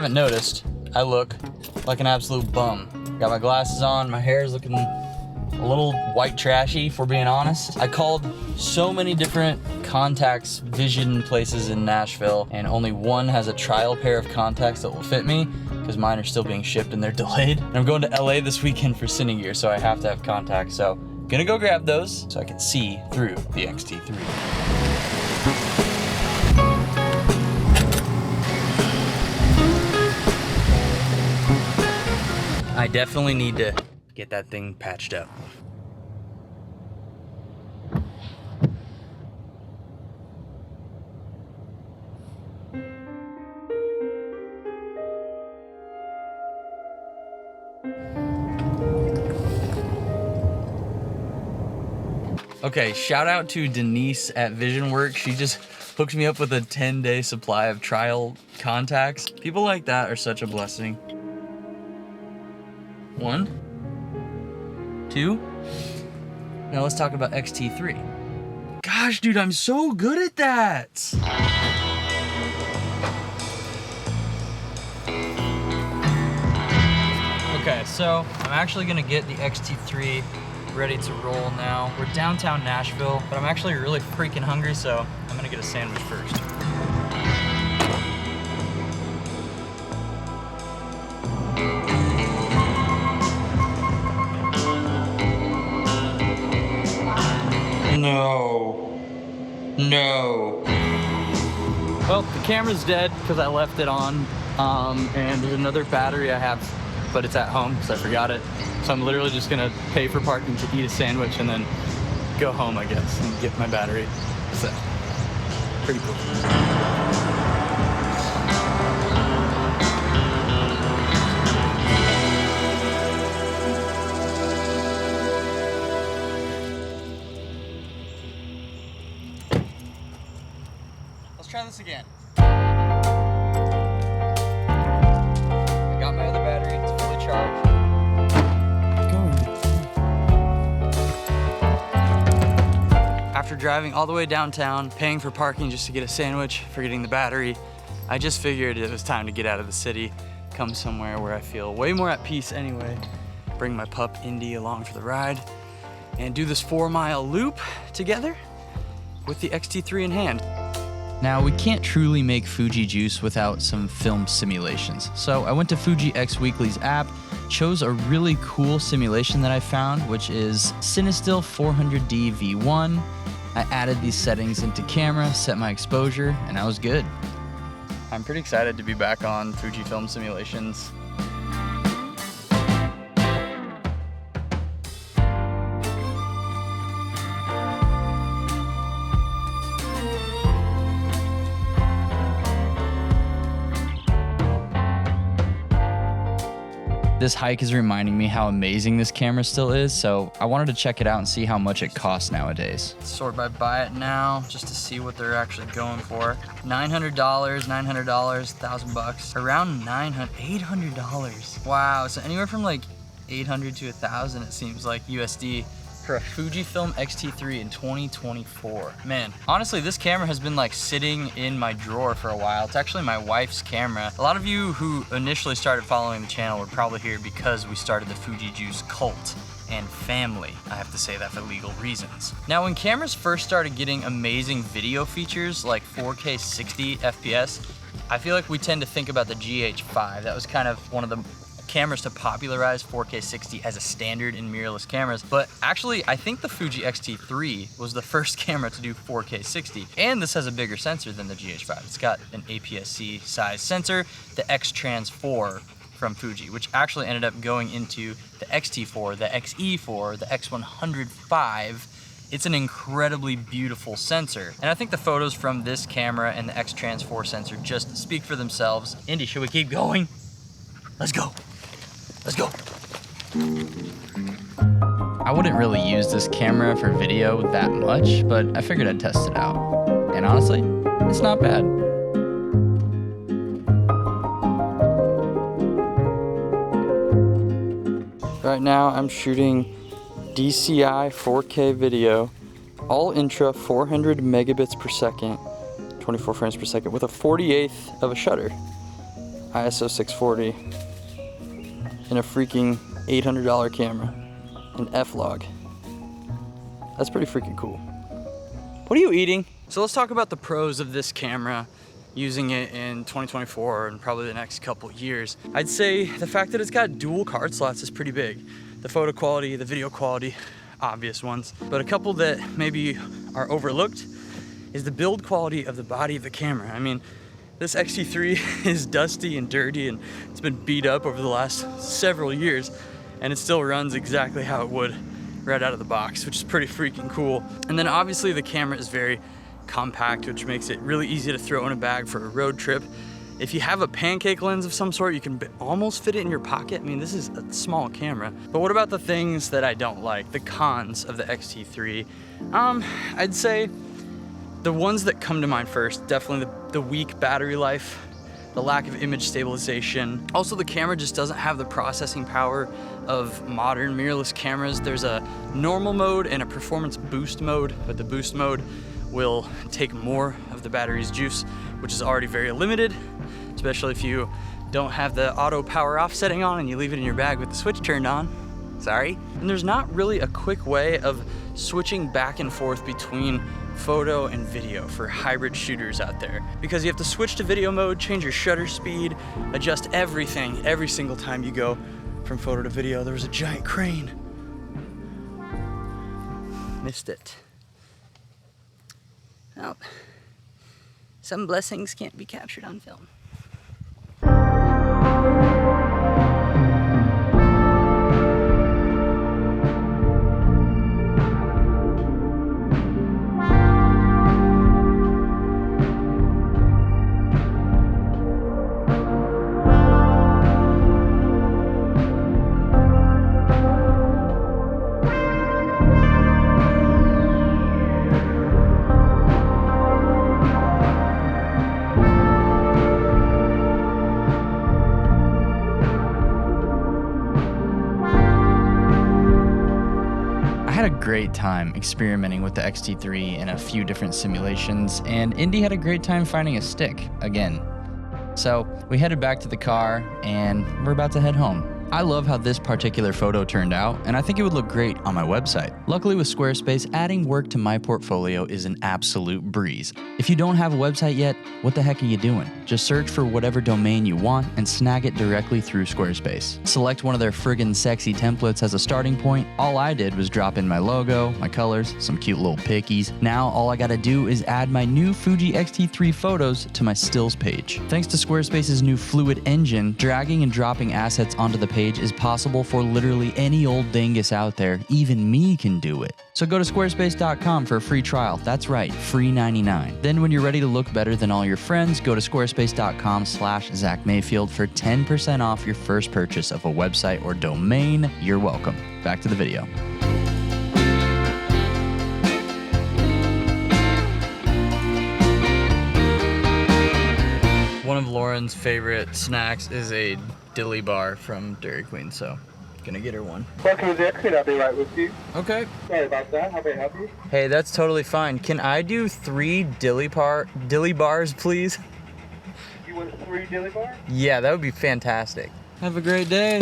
haven't noticed, I look like an absolute bum. Got my glasses on, my hair is looking a little white trashy, if we're being honest. I called so many different contacts vision places in Nashville, and only one has a trial pair of contacts that will fit me, because mine are still being shipped and they're delayed. And I'm going to LA this weekend for Cine Gear, so I have to have contacts. So gonna go grab those so I can see through the XT3. I definitely need to get that thing patched up. Okay, shout out to Denise at VisionWorks. She just hooked me up with a 10-day supply of trial contacts. People like that are such a blessing. 1, 2. Now let's talk about XT3. Gosh, dude, I'm so good at that. Okay, so I'm actually gonna get the XT3 ready to roll now. We're downtown Nashville, but I'm actually really freaking hungry, so I'm gonna get a sandwich first. No. No. Well, the camera's dead because I left it on, and there's another battery I have, but it's at home because I forgot it. So I'm literally just gonna pay for parking to eat a sandwich and then go home, I guess, and get my battery. So, pretty cool. Let's try this again. I got my other battery, it's fully charged. After driving all the way downtown, paying for parking just to get a sandwich, forgetting the battery, I just figured it was time to get out of the city, come somewhere where I feel way more at peace anyway, bring my pup Indy along for the ride, and do this 4-mile loop together with the XT3 in hand. Now, we can't truly make Fuji juice without some film simulations. So I went to Fuji X Weekly's app, chose a really cool simulation that I found, which is Cinestill 400D V1. I added these settings into camera, set my exposure, and I was good. I'm pretty excited to be back on Fujifilm simulations. This hike is reminding me how amazing this camera still is, so I wanted to check it out and see how much it costs nowadays. Sort by buy it now, just to see what they're actually going for. $900, $1,000, around $800. Wow, so anywhere from like 800 to 1,000 it seems like USD for a Fujifilm X-T3 in 2024. Man, honestly, this camera has been like sitting in my drawer for a while. It's actually my wife's camera. A lot of you who initially started following the channel were probably here because we started the Fuji Juice cult and family. I have to say that for legal reasons. Now, when cameras first started getting amazing video features like 4K 60 FPS, I feel like we tend to think about the GH5. That was kind of one of the cameras to popularize 4K 60 as a standard in mirrorless cameras, but actually I think the Fuji X-T3 was the first camera to do 4K 60, and this has a bigger sensor than the GH5. It's got an APS-C size sensor, the X-Trans 4 from Fuji, which actually ended up going into the X-T4, the XE4, the X100V. It's an incredibly beautiful sensor, and I think the photos from this camera and the X-Trans 4 sensor just speak for themselves. Indy, should we keep going? Let's go. Let's go. I wouldn't really use this camera for video that much, but I figured I'd test it out. And honestly, it's not bad. Right now I'm shooting DCI 4K video, all intra 400 megabits per second, 24 frames per second with a 48th of a shutter. ISO 640 in a freaking $800 camera, an F-Log. That's pretty freaking cool. What are you eating? So let's talk about the pros of this camera, using it in 2024 and probably the next couple years. I'd say the fact that it's got dual card slots is pretty big. The photo quality, the video quality, obvious ones. But a couple that maybe are overlooked is the build quality of the body of the camera. I mean, this X-T3 is dusty and dirty and it's been beat up over the last several years, and it still runs exactly how it would right out of the box, which is pretty freaking cool. And then obviously the camera is very compact, which makes it really easy to throw in a bag for a road trip. If you have a pancake lens of some sort, you can almost fit it in your pocket. I mean, this is a small camera. But what about the things that I don't like, the cons of the X-T3? I'd say the ones that come to mind first, definitely the weak battery life, the lack of image stabilization. Also, the camera just doesn't have the processing power of modern mirrorless cameras. There's a normal mode and a performance boost mode, but the boost mode will take more of the battery's juice, which is already very limited, especially if you don't have the auto power off setting on and you leave it in your bag with the switch turned on. Sorry. And there's not really a quick way of switching back and forth between photo and video for hybrid shooters out there, because you have to switch to video mode, change your shutter speed, adjust everything every single time you go from photo to video. There was a giant crane. Missed it. Well, some blessings can't be captured on film. I had a great time experimenting with the X-T3 in a few different simulations, and Indy had a great time finding a stick again. So we headed back to the car and we're about to head home. I love how this particular photo turned out, and I think it would look great on my website. Luckily with Squarespace, adding work to my portfolio is an absolute breeze. If you don't have a website yet, what the heck are you doing? Just search for whatever domain you want and snag it directly through Squarespace. Select one of their friggin' sexy templates as a starting point. All I did was drop in my logo, my colors, some cute little pickies. Now all I gotta do is add my new Fuji X-T3 photos to my stills page. Thanks to Squarespace's new Fluid engine, dragging and dropping assets onto the page is possible for literally any old dingus out there. Even me can do it. So go to squarespace.com for a free trial. That's right, free 99. Then when you're ready to look better than all your friends, go to squarespace.com/Zach Mayfield for 10% off your first purchase of a website or domain. You're welcome. Back to the video. One of Lauren's favorite snacks is a dilly bar from Dairy Queen, so gonna get her one. Welcome to Dairy Queen, I'll be right with you. Okay. Sorry about that, how may I help you? Hey, that's totally fine. Can I do 3 dilly bars, please? You want 3 dilly bars? Yeah, that would be fantastic. Have a great day.